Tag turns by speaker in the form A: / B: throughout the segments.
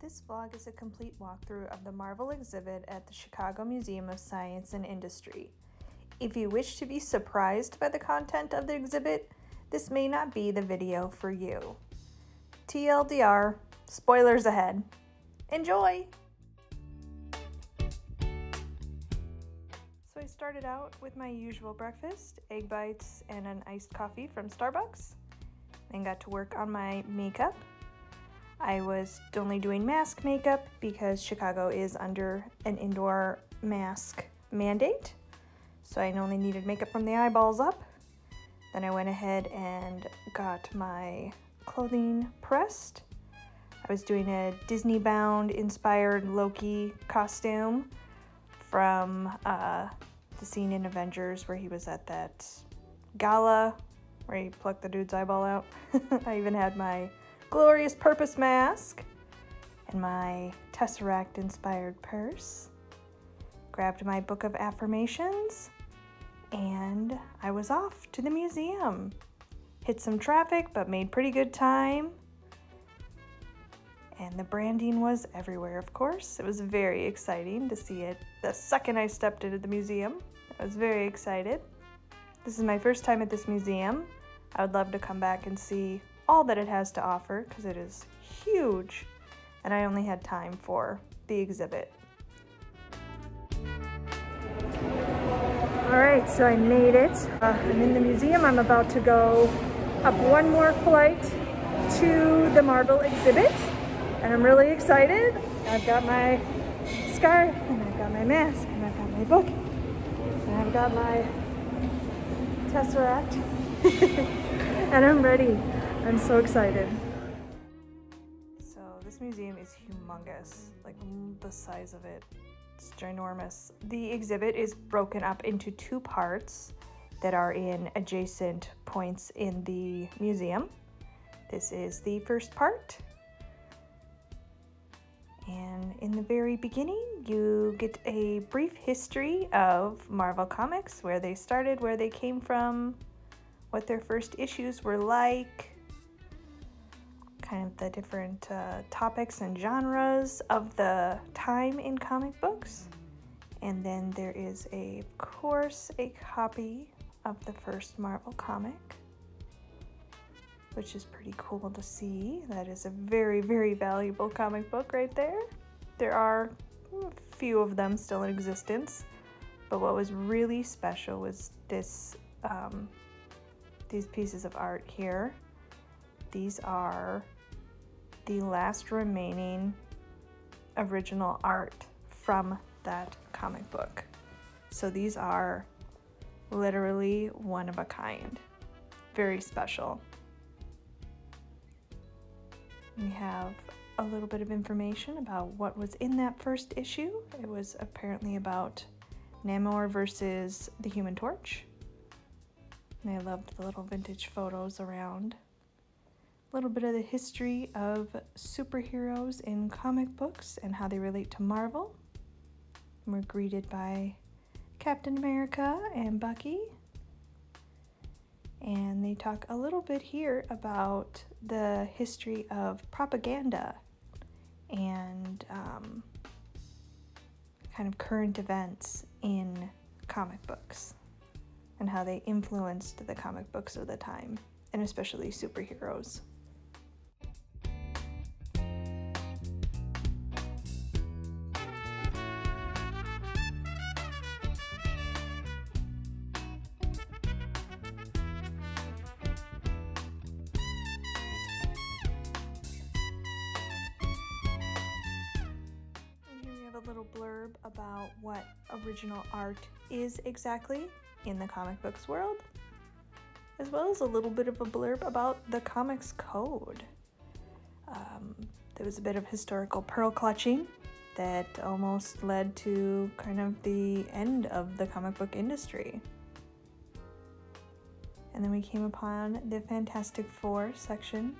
A: This vlog is a complete walkthrough of the Marvel exhibit at the Chicago Museum of Science and Industry. If you wish to be surprised by the content of the exhibit, this may not be the video for you. TLDR, spoilers ahead. Enjoy! So I started out with my usual breakfast, egg bites and an iced coffee from Starbucks, then got to work on my makeup. I was only doing mask makeup because Chicago is under an indoor mask mandate, so I only needed makeup from the eyeballs up. Then I went ahead and got my clothing pressed. I was doing a Disney-bound inspired Loki costume from the scene in Avengers where he was at that gala where he plucked the dude's eyeball out. I even had my glorious purpose mask and my Tesseract inspired purse. Grabbed my book of affirmations and I was off to the museum. Hit some traffic but made pretty good time. And the branding was everywhere, of course. It was very exciting to see it the second I stepped into the museum. I was very excited. This is my first time at this museum. I would love to come back and see all that it has to offer because it is huge, and I only had time for the exhibit. All right, so I made it. I'm in the museum. I'm about to go up one more flight to the Marvel exhibit, and I'm really excited. I've got my scarf, and I've got my mask, and I've got my book, and I've got my Tesseract, and I'm ready. I'm so excited. So this museum is humongous, like the size of it. It's ginormous. The exhibit is broken up into two parts that are in adjacent points in the museum. This is the first part. And in the very beginning, you get a brief history of Marvel Comics, where they started, where they came from, what their first issues were like, kind of the different topics and genres of the time in comic books. And then there is, of course, a copy of the first Marvel comic, which is pretty cool to see. That is a very, very valuable comic book right there. There are a few of them still in existence, but what was really special was this, these pieces of art here. These are the last remaining original art from that comic book. So these are literally one of a kind. Very special. We have a little bit of information about what was in that first issue. It was apparently about Namor versus the Human Torch. And I loved the little vintage photos around. A little bit of the history of superheroes in comic books and how they relate to Marvel. And we're greeted by Captain America and Bucky. And they talk a little bit here about the history of propaganda and kind of current events in comic books and how they influenced the comic books of the time, and especially superheroes. A little blurb about what original art is exactly in the comic books world, as well as a little bit of a blurb about the comics code. There was a bit of historical pearl clutching that almost led to kind of the end of the comic book industry. And then we came upon the Fantastic Four section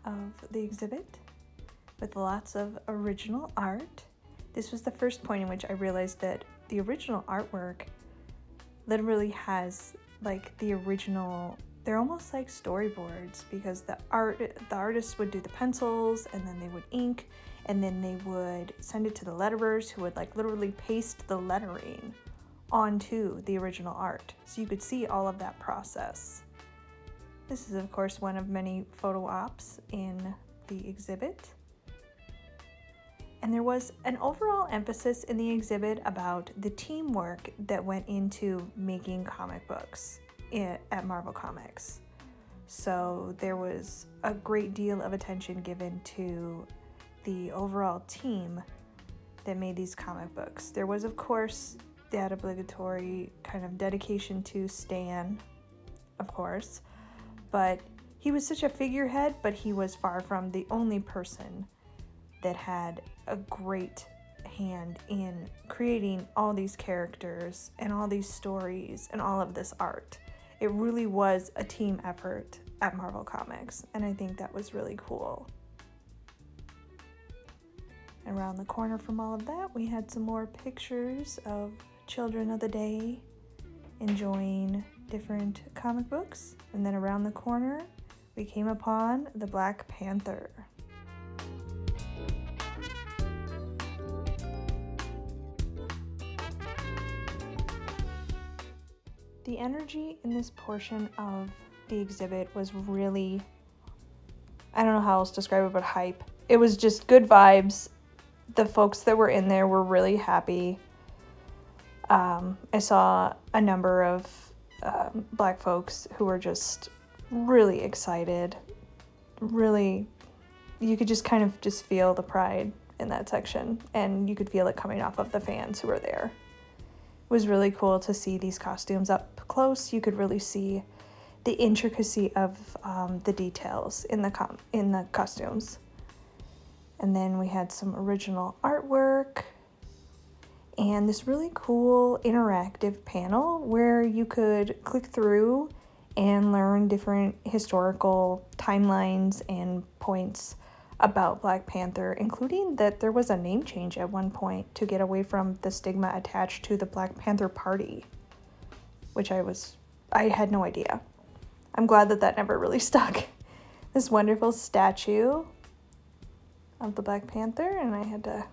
A: of the exhibit with lots of original art. This was the first point in which I realized that the original artwork literally has like the original they're almost like storyboards, because the artists would do the pencils, and then they would ink, and then they would send it to the letterers, who would like literally paste the lettering onto the original art, so you could see all of that process. This is of course one of many photo ops in the exhibit. And there was an overall emphasis in the exhibit about the teamwork that went into making comic books at Marvel Comics. So there was a great deal of attention given to the overall team that made these comic books. There was of course that obligatory kind of dedication to Stan, of course, but he was such a figurehead, but he was far from the only person that had a great hand in creating all these characters and all these stories and all of this art. It really was a team effort at Marvel Comics, and I think that was really cool. Around the corner from all of that, we had some more pictures of children of the day enjoying different comic books. And then around the corner, we came upon the Black Panther. The energy in this portion of the exhibit was really, I don't know how else to describe it, but hype. It was just good vibes. The folks that were in there were really happy. I saw a number of Black folks who were just really excited. Really, you could just kind of just feel the pride in that section, and you could feel it coming off of the fans who were there. It was really cool to see these costumes up close. You could really see the intricacy of the details in the costumes. And then we had some original artwork and this really cool interactive panel where you could click through and learn different historical timelines and points about Black Panther, including that there was a name change at one point to get away from the stigma attached to the Black Panther Party, which I had no idea. I'm glad that that never really stuck. This wonderful statue of the Black Panther, and I had to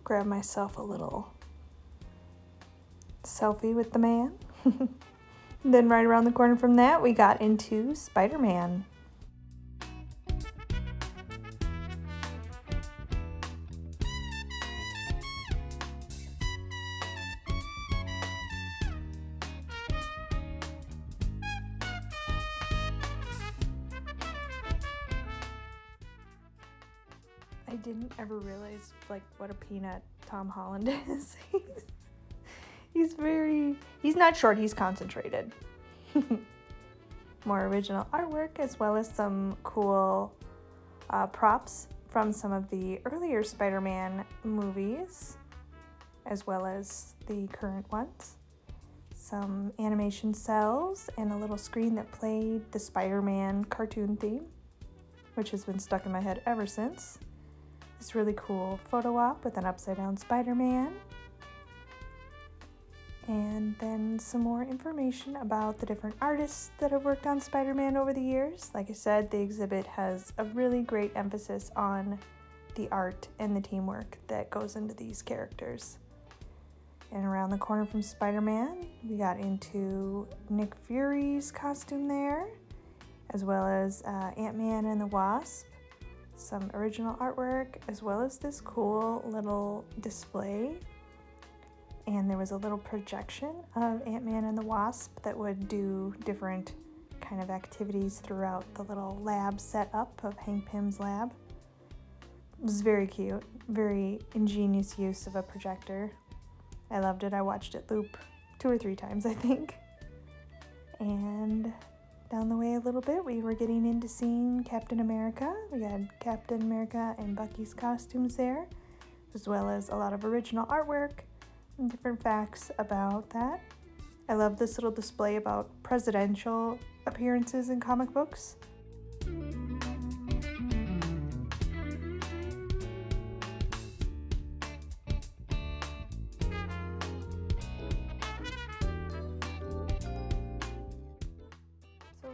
A: grab myself a little selfie with the man. Then right around the corner from that, we got into Spider-Man. I didn't ever realize like what a peanut Tom Holland is. He's not short, he's concentrated. More original artwork, as well as some cool props from some of the earlier Spider-Man movies, as well as the current ones. Some animation cells and a little screen that played the Spider-Man cartoon theme, which has been stuck in my head ever since. This really cool photo op with an upside down Spider-Man. And then some more information about the different artists that have worked on Spider-Man over the years. Like I said, the exhibit has a really great emphasis on the art and the teamwork that goes into these characters. And around the corner from Spider-Man, we got into Nick Fury's costume there, as well as Ant-Man and the Wasp. Some original artwork, as well as this cool little display. And there was a little projection of Ant-Man and the Wasp that would do different kind of activities throughout the little lab set up of Hank Pym's lab. It was very cute, very ingenious use of a projector. I loved it. I watched it loop 2 or 3 times, I think. And down the way a little bit, we were getting into seeing Captain America. We had Captain America and Bucky's costumes there, as well as a lot of original artwork and different facts about that. I love this little display about presidential appearances in comic books.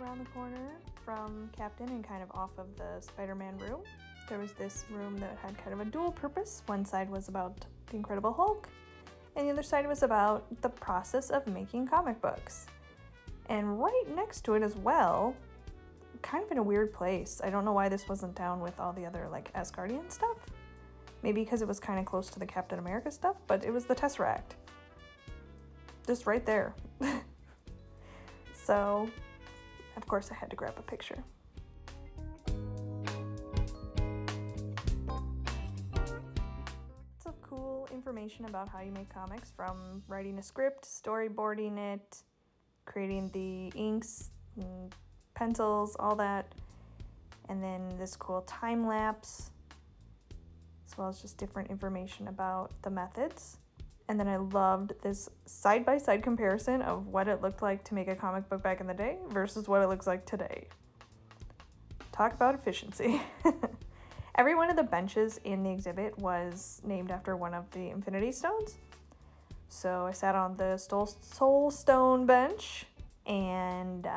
A: around the corner from Captain and kind of off of the Spider-Man room, there was this room that had kind of a dual purpose. One side was about the Incredible Hulk, and the other side was about the process of making comic books. And right next to it as well, kind of in a weird place, I don't know why this wasn't down with all the other like Asgardian stuff. Maybe because it was kind of close to the Captain America stuff, but it was the Tesseract. Just right there. So, of course I had to grab a picture. Lots of cool information about how you make comics, from writing a script, storyboarding it, creating the inks, pencils, all that, and then this cool time lapse, as well as just different information about the methods. And then I loved this side-by-side comparison of what it looked like to make a comic book back in the day versus what it looks like today. Talk about efficiency. Every one of the benches in the exhibit was named after one of the Infinity Stones. So I sat on the Soul Stone bench and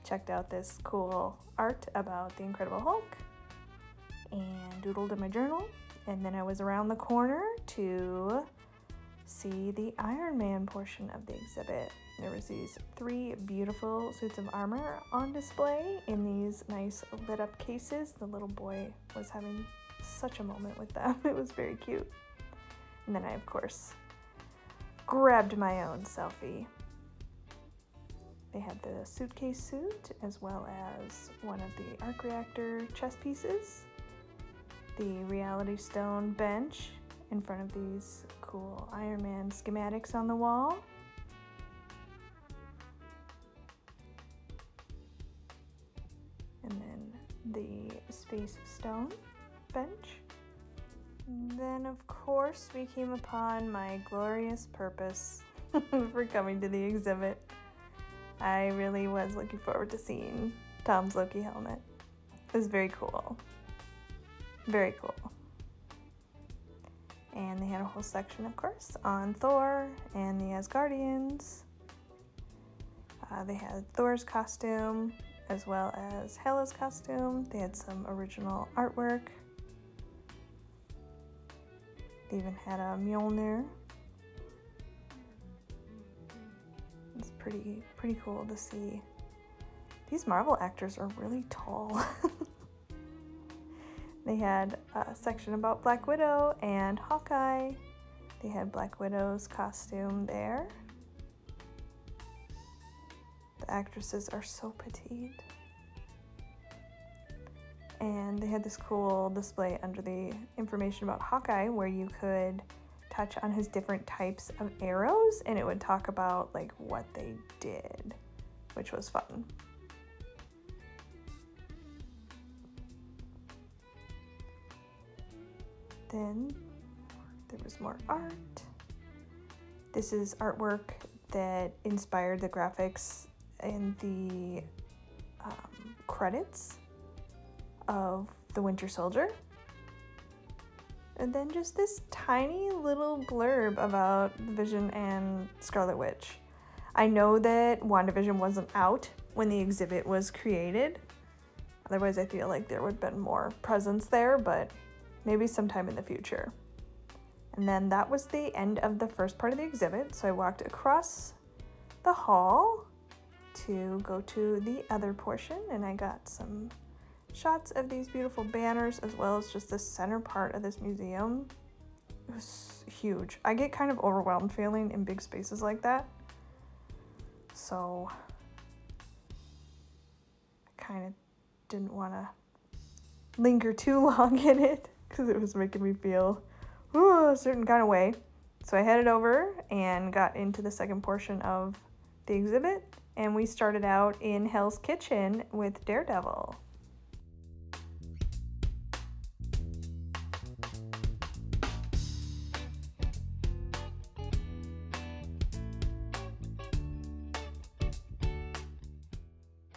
A: checked out this cool art about the Incredible Hulk and doodled in my journal. And then I was around the corner to see the Iron Man portion of the exhibit. There was these 3 beautiful suits of armor on display in these nice lit up cases. The little boy was having such a moment with them. It was very cute. And then I, of course, grabbed my own selfie. They had the suitcase suit as well as one of the arc reactor chess pieces, the Reality Stone bench in front of these cool Iron Man schematics on the wall. And then the Space Stone bench. And then, of course, we came upon my glorious purpose for coming to the exhibit. I really was looking forward to seeing Tom's Loki helmet. It was very cool. Very cool. And they had a whole section, of course, on Thor and the Asgardians. They had Thor's costume as well as Hela's costume. They had some original artwork. They even had a Mjolnir. It's pretty cool to see. These Marvel actors are really tall. They had a section about Black Widow and Hawkeye. They had Black Widow's costume there. The actresses are so petite. And they had this cool display under the information about Hawkeye where you could touch on his different types of arrows and it would talk about like what they did, which was fun. Then there was more art. This is artwork that inspired the graphics and the credits of the Winter Soldier. And then just this tiny little blurb about Vision and Scarlet Witch. I know that WandaVision wasn't out when the exhibit was created. Otherwise, I feel like there would have been more presence there, but maybe sometime in the future. And then that was the end of the first part of the exhibit. So I walked across the hall to go to the other portion and I got some shots of these beautiful banners as well as just the center part of this museum. It was huge. I get kind of overwhelmed feeling in big spaces like that. So I kind of didn't want to linger too long in it because it was making me feel a certain kind of way. So I headed over and got into the second portion of the exhibit, and we started out in Hell's Kitchen with Daredevil.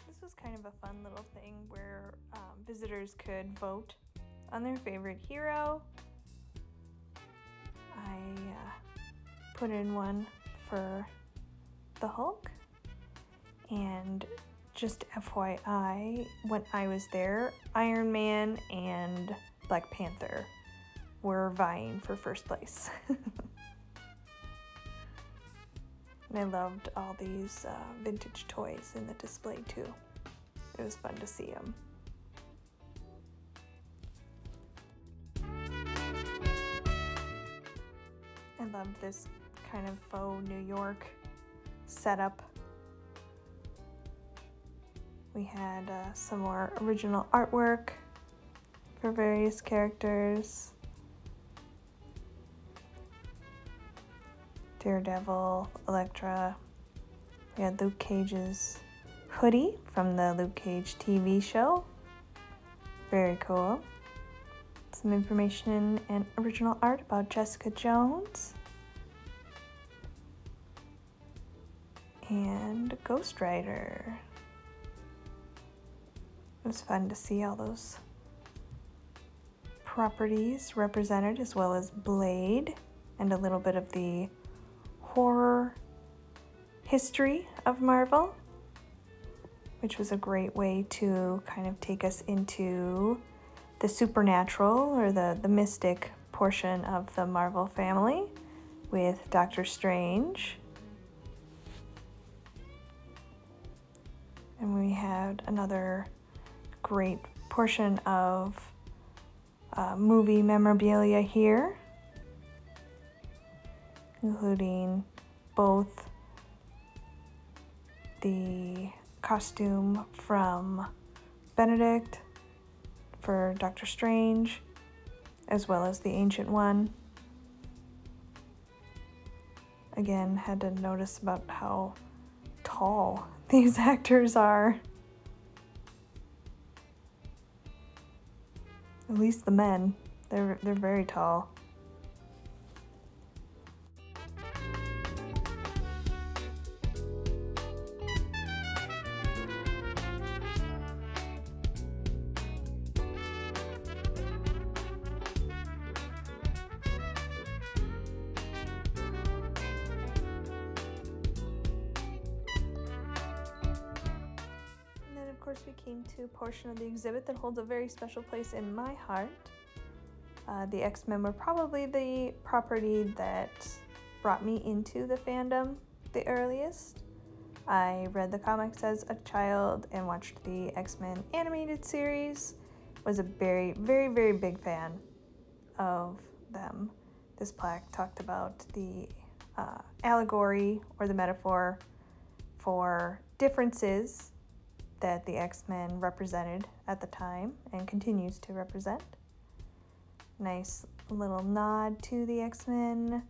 A: This was kind of a fun little thing where visitors could vote on their favorite hero. I put in one for the Hulk and just FYI, when I was there, Iron Man and Black Panther were vying for first place. And I loved all these vintage toys in the display too. It was fun to see them. I loved this kind of faux New York setup. We had some more original artwork for various characters. Daredevil, Elektra. We had Luke Cage's hoodie from the Luke Cage TV show. Very cool. Some information and original art about Jessica Jones. And Ghost Rider. It was fun to see all those properties represented, as well as Blade and a little bit of the horror history of Marvel, which was a great way to kind of take us into the supernatural or the mystic portion of the Marvel family with Doctor Strange. And we had another great portion of movie memorabilia here, including both the costume from Benedict for Doctor Strange, as well as the Ancient One. Again, had to notice about how tall these actors are. At least the men, they're very tall. Of course, we came to a portion of the exhibit that holds a very special place in my heart. The X-Men were probably the property that brought me into the fandom the earliest. I read the comics as a child and watched the X-Men animated series. Was a very, very, very big fan of them. This plaque talked about the allegory or the metaphor for differences that the X-Men represented at the time and continues to represent. Nice little nod to the X-Men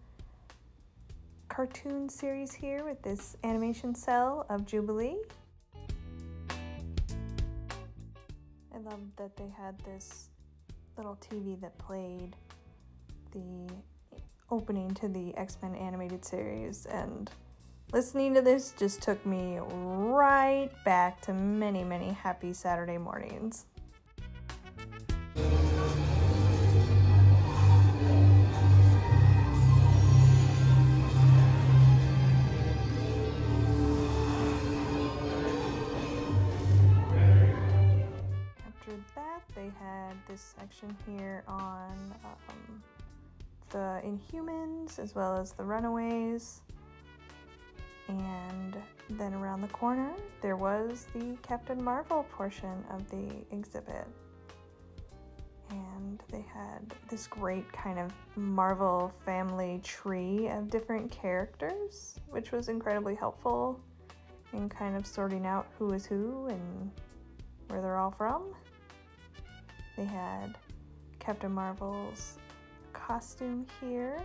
A: cartoon series here with this animation cell of Jubilee. I loved that they had this little TV that played the opening to the X-Men animated series, and listening to this just took me right back to many, many happy Saturday mornings. After that, they had this section here on the Inhumans as well as the Runaways. And then around the corner, there was the Captain Marvel portion of the exhibit. And they had this great kind of Marvel family tree of different characters, which was incredibly helpful in kind of sorting out who is who and where they're all from. They had Captain Marvel's costume here,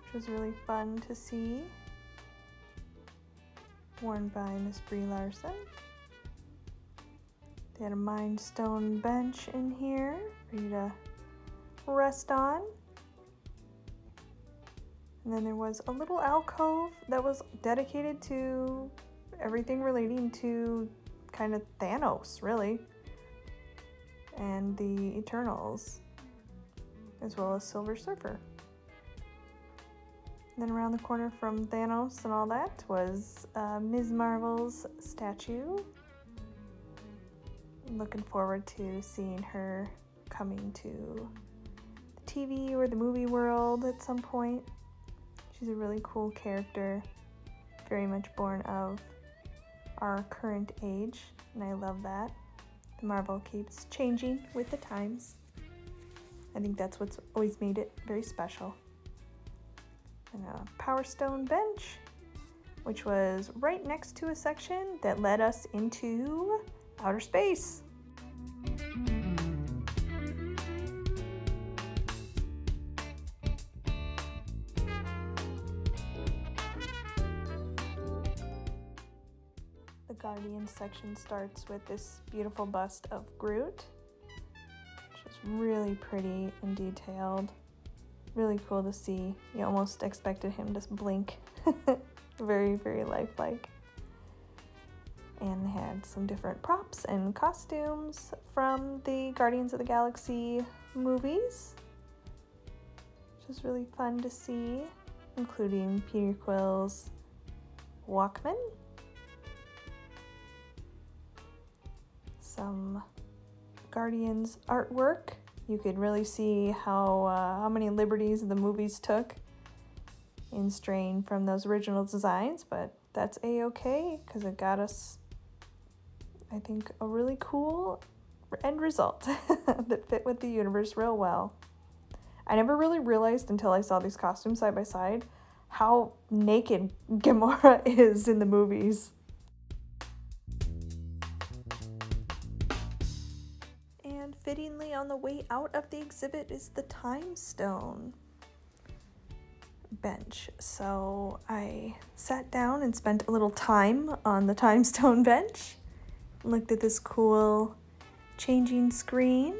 A: which was really fun to see, worn by Miss Brie Larson. They had a Mind Stone bench in here for you to rest on. And then there was a little alcove that was dedicated to everything relating to kind of Thanos, really, and the Eternals, as well as Silver Surfer. Then around the corner from Thanos and all that was Ms. Marvel's statue I'm looking forward to seeing her coming to the TV or the movie world at some point. She's a really cool character, very much born of our current age, and I love that. The Marvel keeps changing with the times. I think that's what's always made it very special. And a Power Stone bench, which was right next to a section that led us into outer space. The Guardians section starts with this beautiful bust of Groot, which is really pretty and detailed. Really cool to see. You almost expected him to blink. Very, very lifelike. And had some different props and costumes from the Guardians of the Galaxy movies, which is really fun to see, including Peter Quill's Walkman, some Guardians artwork. You could really see how many liberties the movies took in straying from those original designs, but that's a-okay because it got us, I think, a really cool end result that fit with the universe real well. I never really realized until I saw these costumes side by side how naked Gamora is in the movies. And fittingly, on the way out of the exhibit is the Time Stone bench. So I sat down and spent a little time on the Time Stone bench. Looked at this cool changing screen.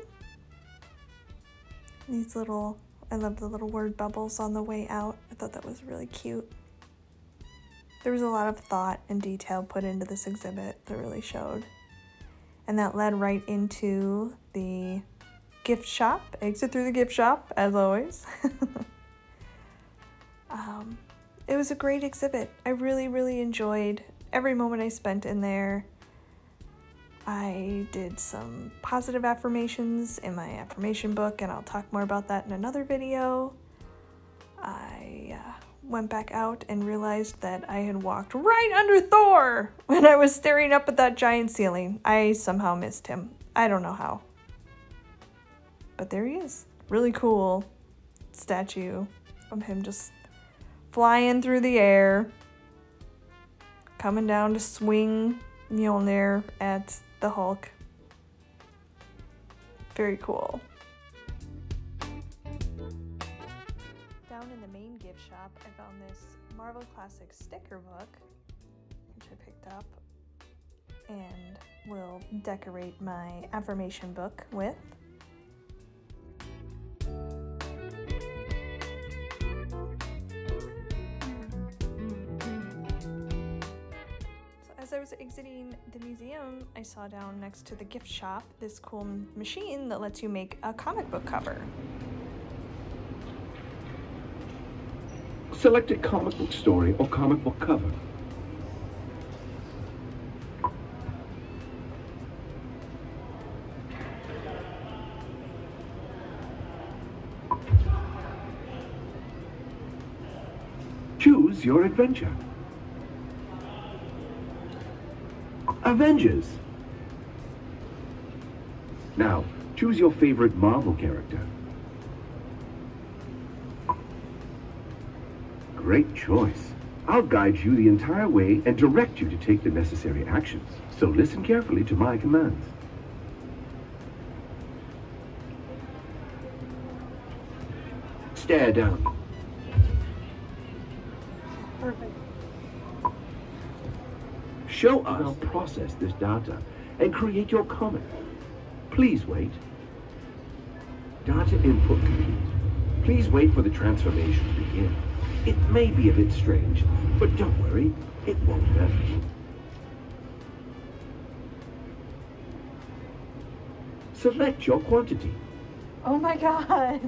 A: These little, I love the little word bubbles on the way out. I thought that was really cute. There was a lot of thought and detail put into this exhibit that really showed. And that led right into the gift shop. Exit through the gift shop, as always. It was a great exhibit. I really, really enjoyed every moment I spent in there. I did some positive affirmations in my affirmation book, and I'll talk more about that in another video. I went back out and realized that I had walked right under Thor when I was staring up at that giant ceiling. I somehow missed him. I don't know how. But there he is. Really cool statue of him just flying through the air, coming down to swing Mjolnir at the Hulk. Very cool. Down in the main gift shop, I found this Marvel Classics sticker book, which I picked up and will decorate my affirmation book with. As I was exiting the museum, I saw down next to the gift shop this cool machine that lets you make a comic book cover.
B: Select a comic book story or comic book cover. Choose your adventure. Avengers. Now, choose your favorite Marvel character. Great choice. I'll guide you the entire way and direct you to take the necessary actions. So listen carefully to my commands. Stare down.
A: Perfect.
B: Show us how to process this data and create your comic. Please wait. Data input complete. Please wait for the transformation to begin. It may be a bit strange, but don't worry, it won't hurt you. Select your quantity.
A: Oh my god!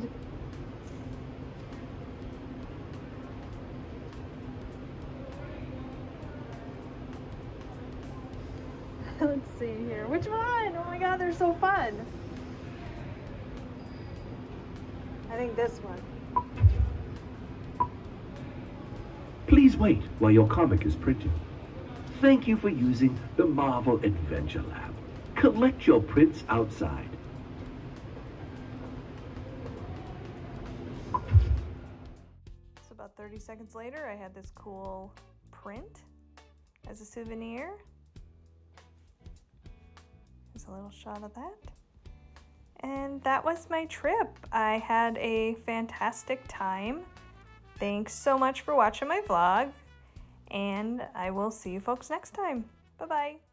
A: Let's see here. Which one? Oh my god, they're so fun. I think this one.
B: Please wait while your comic is printing. Thank you for using the Marvel Adventure Lab. Collect your prints outside.
A: So about 30 seconds later, I had this cool print as a souvenir. There's a little shot of that. And that was my trip. I had a fantastic time. Thanks so much for watching my vlog, and I will see you folks next time. Bye-bye.